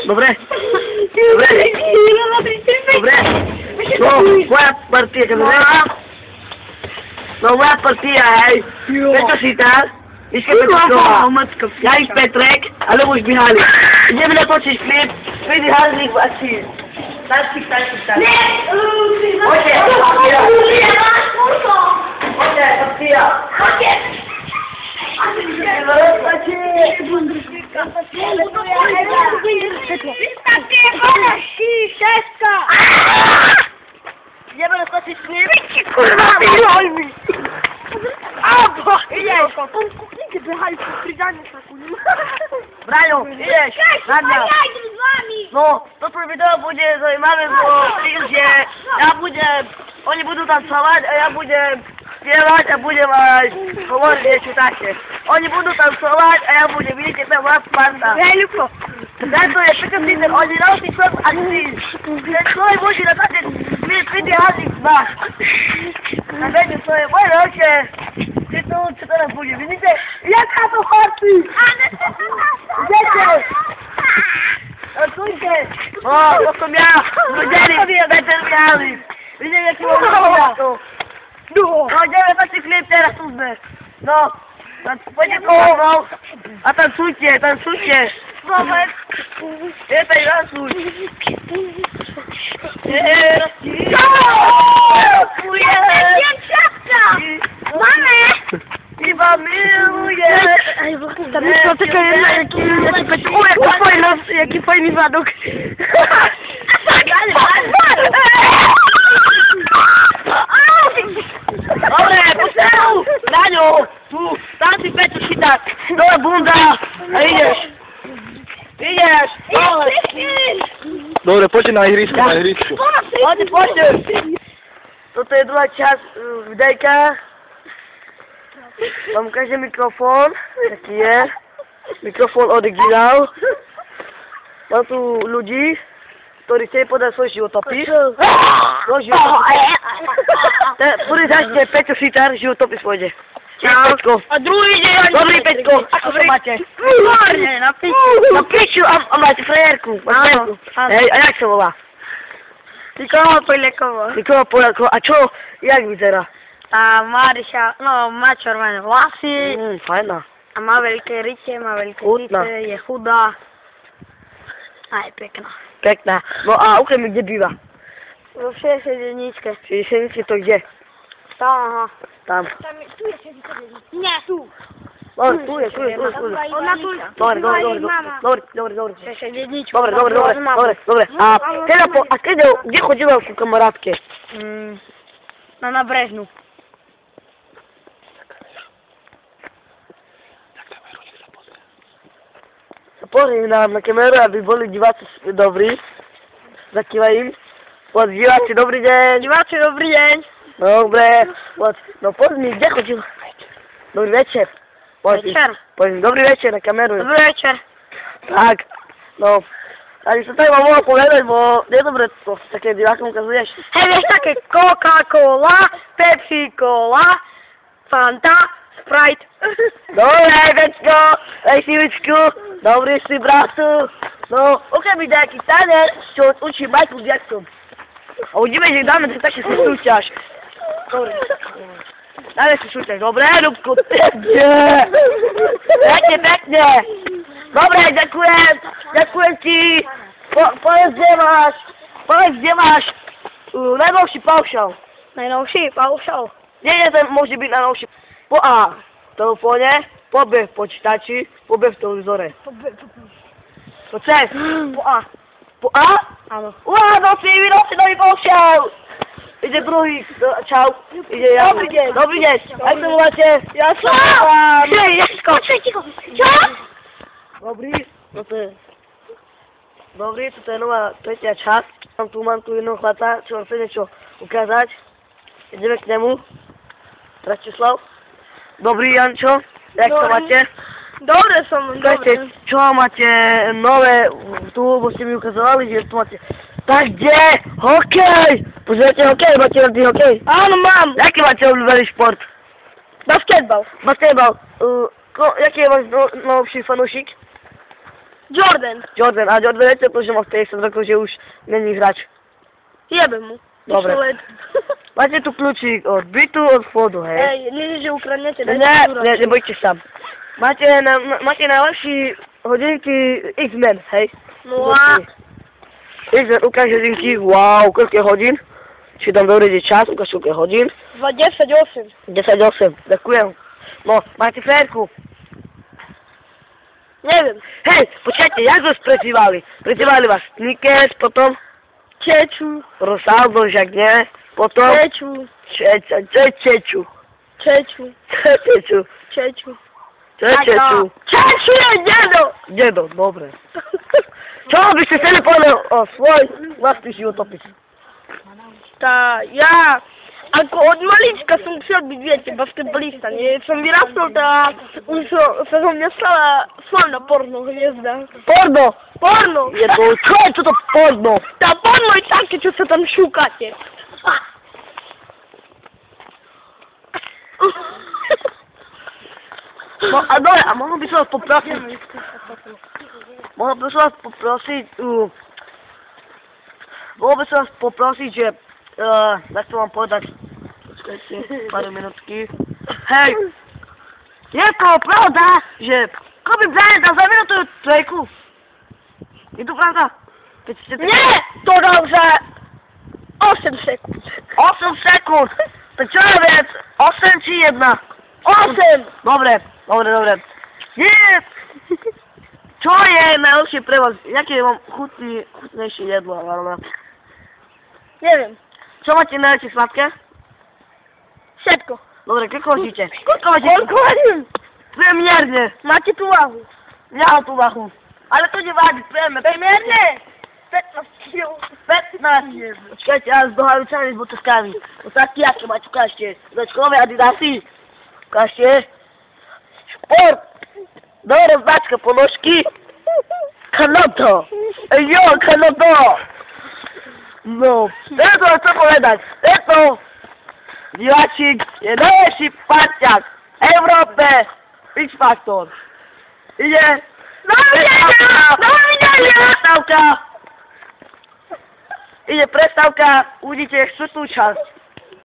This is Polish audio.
Dobre? Dobre? Dobre? No, moja partia, no moja partia, hej. Peťo Sitár, Iska Petrková, ja ich Petrek a Ľuboš Bihali. Ideme natočiť klip, Freddy Harzik v akcii. Tančík. Ne! Poďte, partia. Ideme natočiť klip. Kurwa, wyjmuj mi! Abo! Ideš! Nigdy wychali przy frydanie taku, nie ma? Braňo, ideš! Radňa! No, toto video bude zaujímavé, bo tým, že oni budú tancovať a ja budem spievať a budem aj hovoriť niečo také. Oni budú tancovať a ja budem, vidíte, tam vás parta. Hej, Ľubko! Tento je Peťo Sitár, oni nosí som akcii. Ten svoj bude na také Freddy Harzik znáš. Na veďu svoje, moje roče. Čo teraz bude, vidíte? Jaká to chodí? Idete! Tancujte! O, to som ja! Zrodeli, Peter Mihálik! Vidíte, jaký mám to? No, ideme tací klip teraz tu sme. No, poďte to mnou a tancujte. Robert! Je tady tancuj! Mamy! Iba miluje! Ej, tam jest taka jedna, jaki fajny wadok. Dobre, postavu! Daňo, tu, tanci Peťo Sitár, dole bunda a ideš! Dole! Dobre, poďte na ihrisku, Poďte! Toto je druhá časť videjka. Mám každý mikrofón, taký je. Mikrofón originál. Mám tu ľudí, ktorí chceli podať svoj životopis. Prvý začne Peťo Sitár, životopis pôjde. Čau. Peťko. A druhý deň... Dobrý Peťko, ako sa máte? Výborne, na piču. Na piču, a máte frajerku. Áno. Hej, a jak sa volá? Nikola Poliakova. Nikola Poliakova, a čo? Jak vyzerá? A Mariša, no, má červené vlasy. Fajná. A má veľké rytie, má veľké Chutná. rytie, je chudá. A je pekná. Pekná. No a ukaj mi, kde býva? Vo všej sedeničke. Šeseničky to kde? Tam, aha. Tam. Tu je sedenička. Nie, tu. No, tu je. Ona tu. Dobre. Sedeničku. Dobre. A kde chodila ku kamarátke? Na nabrežnú. Pozri nám na kameru, aby boli diváci dobrí. Zakývaj im. Poď, diváci, dobrý deň. Diváci, dobrý deň. Dobre. Poď, no poď mi, kde chodil? Dobrý večer. Večer. Poď, dobrý večer na kameru. Dobrý večer. Tak, no. Ani sa tak vám mohla povedať, bo nie je dobre to také divákom ukazuješ. Hej, vieš také Coca-Cola, Pepsi-Cola, Fanta, Sprite. Dobre, Peťko, daj si vyčku. Dobrý si, bratu. No, ukaj mi nejaký tanec, čo učí Michael Jackson. A uvidíme, že dáme také si súťaž. Dobre. Dáme si súťaž. Dobre, Ľubko, pekne. Dobre, ďakujem. Ďakujem ti. Povedz, kde máš najnovší paušal. Najnovší paušal. Nie, ten môže byť najnovší. Po A v telefóne, po B v počítači, po B v televízore. Po C. Po A. Po A? Áno. No si vynosí nový paušal. Ide druhý. Čau. Ide ja. Dobrý deň. Dobrý deň. Jak sa voláte? Ja som. Jasko. Ticho. Čo? Dobrý. Dobrý, toto je nová tretia časť. Mám tu jedného chlapa, čo vám chce niečo ukázať. Ideme k nemu. Rastislav. Dobrý, Jančo. Jak sa máte? Dobre som, dobre. Čo máte nové tu, bo ste mi ukazovali, že tu máte. Tak kde? Hokej! Pozriete hokej? Máte rádi hokej? Áno, mám. Jaký máte obľúbený šport? Basketbal. Basketbal. Jaký je váš najlepší fanúšik? Jordan. Jordan, a Jordan viete to, že má 50 rokov, že už není hráč. Jebem mu. Dobre. Išlo let. Máte tu kľúčik od bytu, od vchodu, hej? Ej, nie, že ukradnete. Ne, nebojte sa. Máte najlepší hodinky X-Men, hej? No a... X-Men, ukáž hodinky, wow, koľko je hodín? Či tam dojde čas, ukáž koľko je hodín? 10-8. 10-8, ďakujem. No, máte frérku? Neviem. Hej, počkajte, jak vás prezývali? Prezývali vás Snickers, potom Čeču. Rosaldo, žak nie? Potom Čeču. Čeču. Čeču. Čeču. Čeču. Čo je Čeču? Čeču je dedo. Dedo, dobre. Čo by ste chceli povedať o svoj vlastný životopis? Tá, ja ako od malička som chcel byť, viete, basketbalista, nie? Som vyrastol, tak už sa zo mňa stala slavná porno hviezda. Porno! Porno! Je to, čo je toto porno? Tá porno je také, čo sa tam šúkate. No, a dobre, a mohol by som vás poprosiť? Mohol by som vás poprosiť, že, jak to mám povedať, počkajte, pár minútky. Hej, je to pravda, že Kobe Bryant dal za minútu trojku? Je to pravda? Nie, to dal za 8 sekúnd. 8 sekúnd, tak čo je viac, 8 či 1? 8! Dobre. Nie! Čo je najlepšie pre vás? Jaké vám chutnejšie jedlo? Neviem. Čo máte najlepšie sladké? Všetko. Dobre, koľko važíte? Koľko važíte? Premiérne. Máte tú váhu. Nemám tú váhu. Ale to nevadí, Premiérne? 15 kg. 15. Počkajte, ale s dohavicami, s botoskami. Ostatky, aké máte, ukážte. Značkové adidasy. Ukážte. Šport. Dobre, značka, ponožky. Kanado. Jo, Kanado. No, to chcem povedať. Tento diváčik je najlepší parťák v Európe. X-Factor. Ide. Prestávka. Ide prestávka. Uvidíte štvrtú časť.